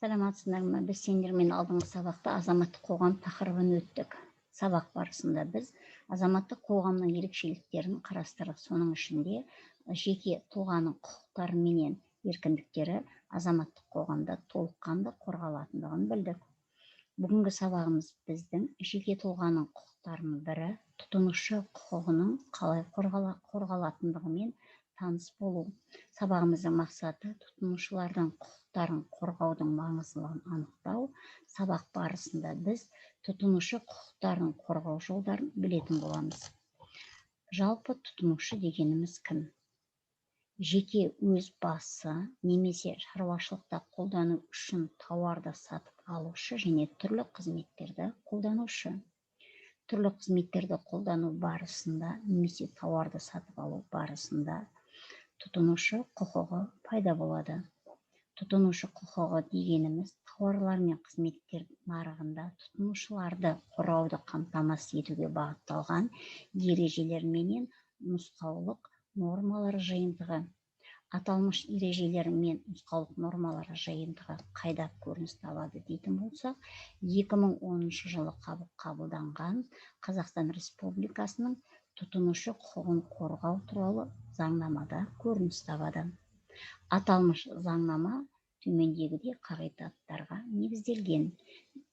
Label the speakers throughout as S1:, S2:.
S1: Саламатсыздар ма? Біз сендермен алдыңғы сабақта азаматтық қоғам тақырыбын өттік. Сабақ барысында біз азаматтық қоғамның ерекшеліктерін қарастырдық. Соның ішінде жеке тұлғаның құқықтары менен еркіндіктері азаматтық қоғамда толыққанды қорғалатындығын білдік. Бүгінгі сабағымыз біздің жеке тұлғаның құқықтарының бірі тұтынушы құқығының қалай қорғалатындығымен таныс болу. Сабағымыздың мақсаты тұтынушылардың құқықтарын қорғаудың маңыздылығын анықтау. Сабақ барысында біз тұтынушы құқықтарын қорғау жолдарын білетін боламыз. Жалпы тұтынушы дегеніміз кім? Жеке өз басы немесе шаруашылықта қолдану үшін тауарды сатып алушы және түрлі қызметтерді қолданушы. Түрлі қызметтерді қолдану барысында немесе тауарды сатып алу барысында тұтынушы құқығы пайда болады. Тұтынушы құқығы дегеніміз тауарлар мен қызметтер нарығында тұтынушыларды қорғауды қамтамасыз етуге бағытталған ережелер менен нұсқаулық нормалар жиынтығы. Аталмыш ережелер мен нұсқаулық нормалар жиынтығы қайда көрініс табады дейтін болсақ, 2010 жылы қабылданған Қазақстан Республикасының тұтынушы құқығын қорғау туралы заңнамада көрініс табады. Аталмыш заңнама төмендегідей қағидаттарға негізделген.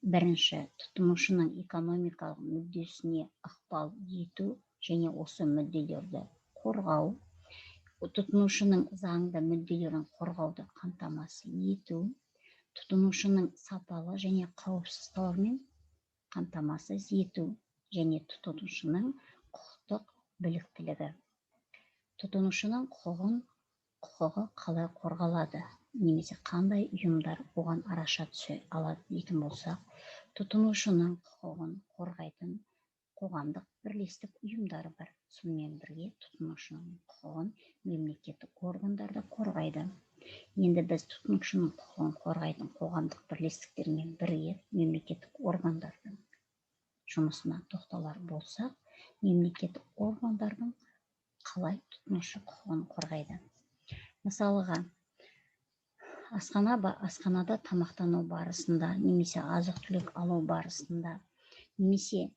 S1: Бірінші, тұтынушының экономикалық мүддесіне ықпал ету және осы мүдделерді қорғау. Тұтынушының заңды мүдделерін қорғауды қамтамасыз ету. Тұтынушының сапалы және қауіпсіз тауармен қамтамасыз ету және тұтынушының құқықтық біліктілігі. Тұтынушының құқығы қалай қорғалады, немесе қандай ұйымдар оған араша түсе алады дейтін болсақ, тұтынушының құқығын қорғайтын қоғамдық бірлестік ұйымдары бар. Сонымен бірге тұтынушының құқығын мемлекеттік органдарды қорғайды. Енді біз тұтынушының құқығын қорғайтын қоғамдық бірлестіктермен бірге мемлекеттік органдардың жұмысына тоқталар болсақ, мемлекеттік органдардың қалай тұтынушы құқығын қорғайды. Мысалыға, асханада тамақтану барысында, немесе азық-түлік алу барысында, немесе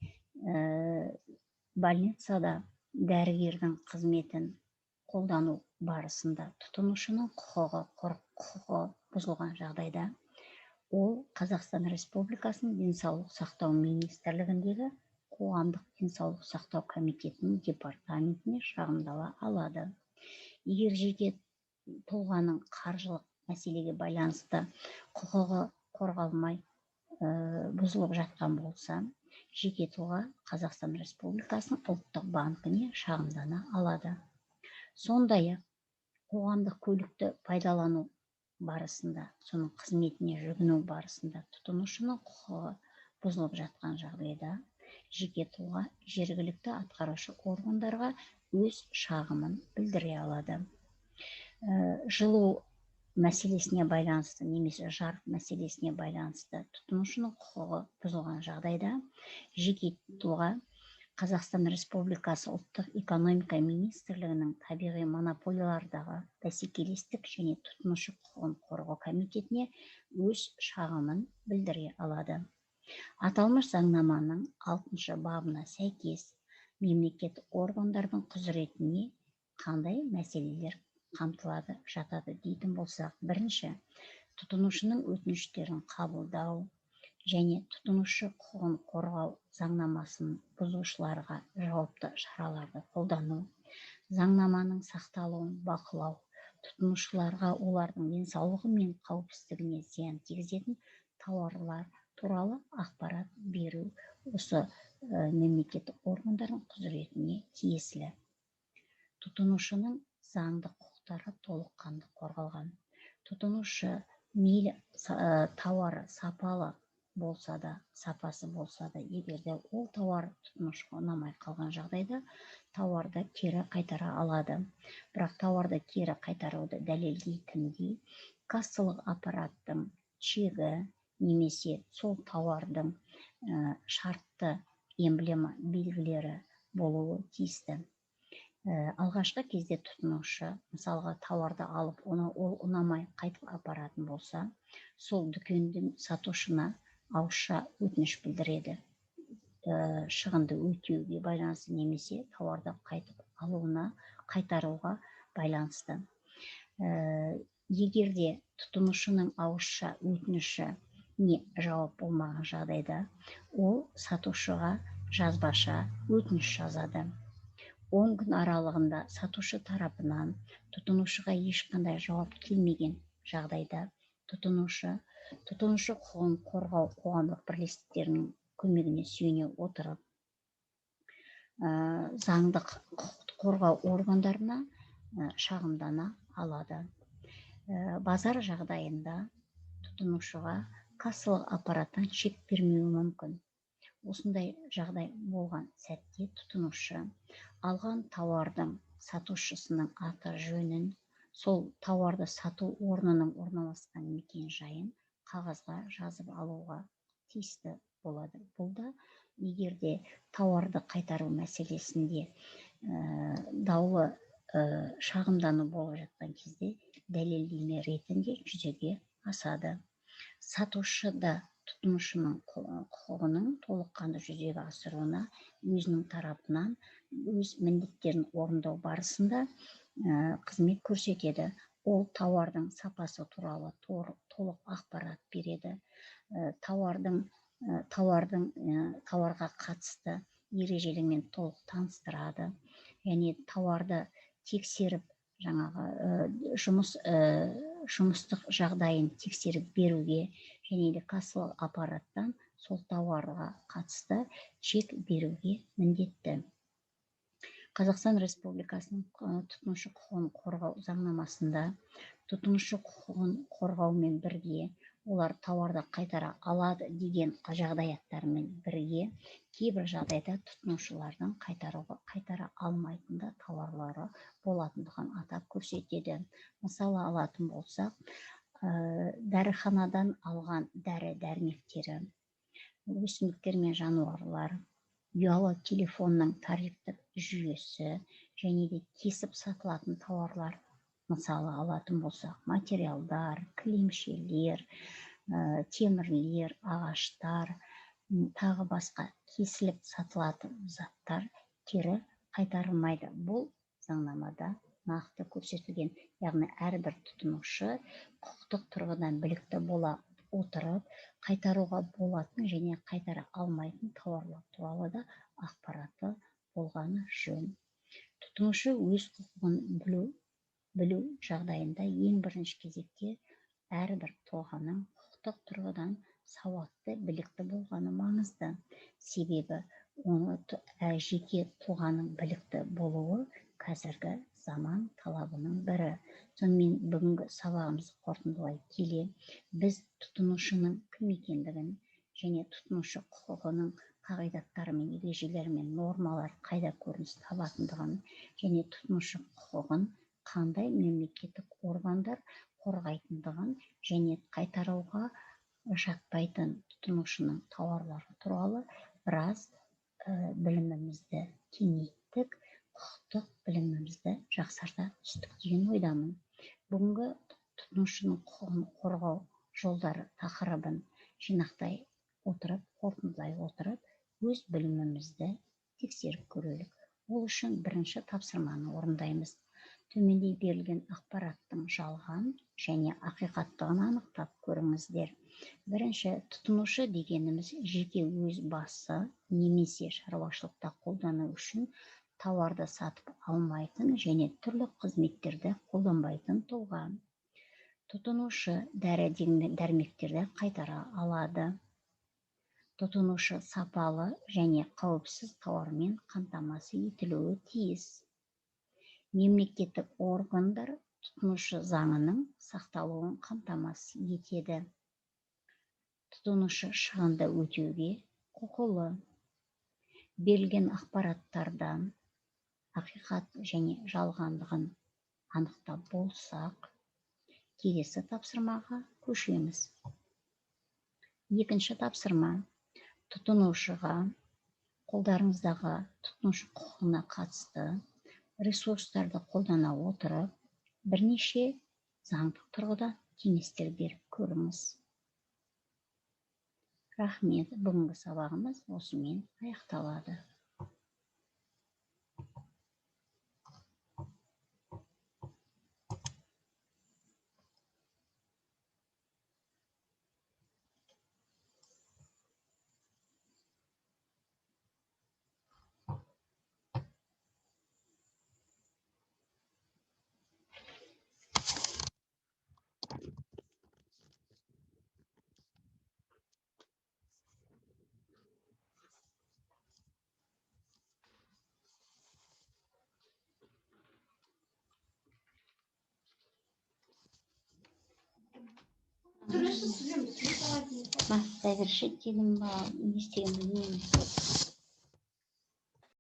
S1: больницада дәрігердің қызметін қолдану барысында тұтынушының құқығы бұзылған жағдайда, ол Қазақстан Республикасының денсаулық сақтау министрлігіндегі қоғамдық денсаулық сақтау комитетінің департаментіне шағымдала алады. Егер жеке тұлғаның қаржылық мәселеге байланысты құқығы қорғалмай бұзылып жатқан болса, жеке тұлға Қазақстан Республикасының ұлттық банкіне шағымдана алады. Сондай-ақ қоғамдық көлікті пайдалану барысында, соның қызметіне жүгіну барысында тұтынушының құқығы бұзылып жатқан жағдайда, жеке тұлға жергілікті атқарушы органдарға өз шағымын білдіре алады. Жылу мәселесіне байланысты немесе жарық мәселесіне байланысты тұтынушының құқығы бұзылған жағдайда, жеке тұлға Қазақстан Республикасы ұлттық экономика министрлігінің табиғи монополиялардағы бәсекелестік және тұтынушы құқығын қорғау комитетіне өз шағымын білдіре алады. Аталмыш заңнаманың 6 бабына сәйкес мемлекеттік органдардың құзыретіне қандай мәселелер қамтылады жатады дейтін болсақ, бірінші, тұтынушының өтініштерін қабылдау және тұтынушы құқығын қорғау заңнамасын бұзушыларға жауапты шараларды қолдану, заңнаманың сақталуын бақылау, тұтынушыларға олардың денсаулығы мен қауіпсіздігіне зиян тигізетін тауарлар туралы ақпарат беру осы мемлекеттік органдардың құзыретіне тиесілі. Тұтынушының заңды құқықтары толыққанды қорғалған. Тұтынушы мейлі тауары сапалы болса да, сапасы болса да, егерде ол тауар тұтынушыға ұнамай қалған жағдайда, тауарды кері қайтара алады. Бірақ тауарды кері қайтаруды дәлелдейтіндей кассалық аппараттың чегі немесе сол тауардың шартты эмблема белгілері болуы тиісті. Алғашқы кезде тұтынушы мысалға тауарды алып, ол ұнамай қайтып апаратын болса, сол дүкендің сатушына ауызша өтініш білдіреді, шығынды өтеуге байланысты немесе тауарды қайтаруға байланысты. Егерде тұтынушының ауызша өтініші не жауап болмаған жағдайда, ол сатушыға жазбаша өтініш жазады. 10 күн аралығында сатушы тарапынан тұтынушыға ешқандай жауап келмеген жағдайда, тұтынушы құқығын қорғау қоғамдық бірлестіктерінің көмегіне сүйене отырып, заңдық құқықты қорғау органдарына шағымдана алады. Базар жағдайында тұтынушыға кассалық аппараттан чек бермеуі мүмкін. Осындай жағдай болған сәтте тұтынушы алған тауардың сатушысының аты жөнін, сол тауарды сату орнының орналасқан мекен жайын қағазға жазып алуға тиісті болады. Бұл да егерде тауарды қайтару мәселесінде даулы шағымдану болып жатқан кезде дәлелдеме ретінде жүзеге асады. Сатушы да тұтынушының құқығының толыққанды жүзеге асыруына өзінің тарапынан өз міндеттерін орындау барысында қызмет көрсетеді. Ол тауардың сапасы туралы толық ақпарат береді. Тауарға қатысты ережелермен толық таныстырады. Және тауарды тексеріп, жұмыстық жағдайын тексеріп беруге және де кассалық аппараттан сол тауарға қатысты чек беруге міндетті. Қазақстан Республикасының тұтынушы құқығын қорғау заңнамасында тұтынушы құқығын қорғаумен бірге олар тауарды қайтара алады деген жағдаяттармен бірге кейбір жағдайда тұтынушылардың қайтара алмайтын да тауарлары болатындығын атап көрсетеді. Мысалы алатын болсақ, дәріханадан алған дәрі-дәрмектері, өсімдіктер мен жануарлар, ұялы телефонның тарифтік жүйесі және де кесіп сатылатын тауарлар, мысалы алатын болсақ, материалдар, кілемшелер, темірлер, ағаштар, тағы басқа кесіліп сатылатын заттар кері қайтарылмайды. Бұл заңнамада нақты көрсетілген. Яғни әрбір тұтынушы құқықтық тұрғыдан білікті бола отырып, қайтаруға болатын және қайтара алмайтын тауарлар туралы да ақпараты болғаны жөн. Тұтынушы өз құқығын білу жағдайында ең бірінші кезекте әрбір тұлғаның құқықтық тұрғыдан сауатты, білікті болғаны маңызды. Себебі оны жеке тұлғаның білікті болуы қазіргі заман талабының бірі. Сонымен бүгінгі сабағымызды қорытындылай келе, біз тұтынушының кім екендігін және тұтынушы құқығының қағидаттары мен ережелері мен нормалар қайда көрініс табатындығын және тұтынушы құқығын қандай мемлекеттік органдар қорғайтындығын және қайтаруға жатпайтын тұтынушының тауарлары туралы біраз білімімізді кеңейттік, құқықтық білімімізді жақсарта түстік деген ойдамын. Бүгінгі тұтынушының құқығын қорғау жолдары тақырыбын жинақтай отырып, қорытындылай отырып, өз білімімізді тексеріп көрелік. Ол үшін бірінші тапсырманы орындаймыз. Төменде берілген ақпараттың жалған және ақиқаттығын анықтап көріңіздер. Бірінші, тұтынушы дегеніміз жеке өз басы немесе шаруашылықта қолдану үшін тауарды сатып алмайтын және түрлі қызметтерді қолданбайтын тұлға. Тұтынушы дәрі-дәрмектерді қайтара алады. Тұтынушы сапалы және қауіпсіз тауармен қамтамасыз етілуі тиіс. Мемлекеттік органдар тұтынушы заңының сақталуын қамтамасыз етеді. Тұтынушы шығынды өтеуге құқылы. Берілген ақпараттардан ақиқат және жалғандығын анықтап болсақ, келесі тапсырмаға көшеміз. Екінші тапсырма. Тұтынушыға қолдарыңыздағы тұтынушы құқығына қатысты ресурстарды қолдана отырып, бірнеше заңдық тұрғыда кеңестер беріп көріңіз. Рахмет, бүгінгі сабағымыз осымен аяқталады. Завершить дедім ба, не істеген білмеймін.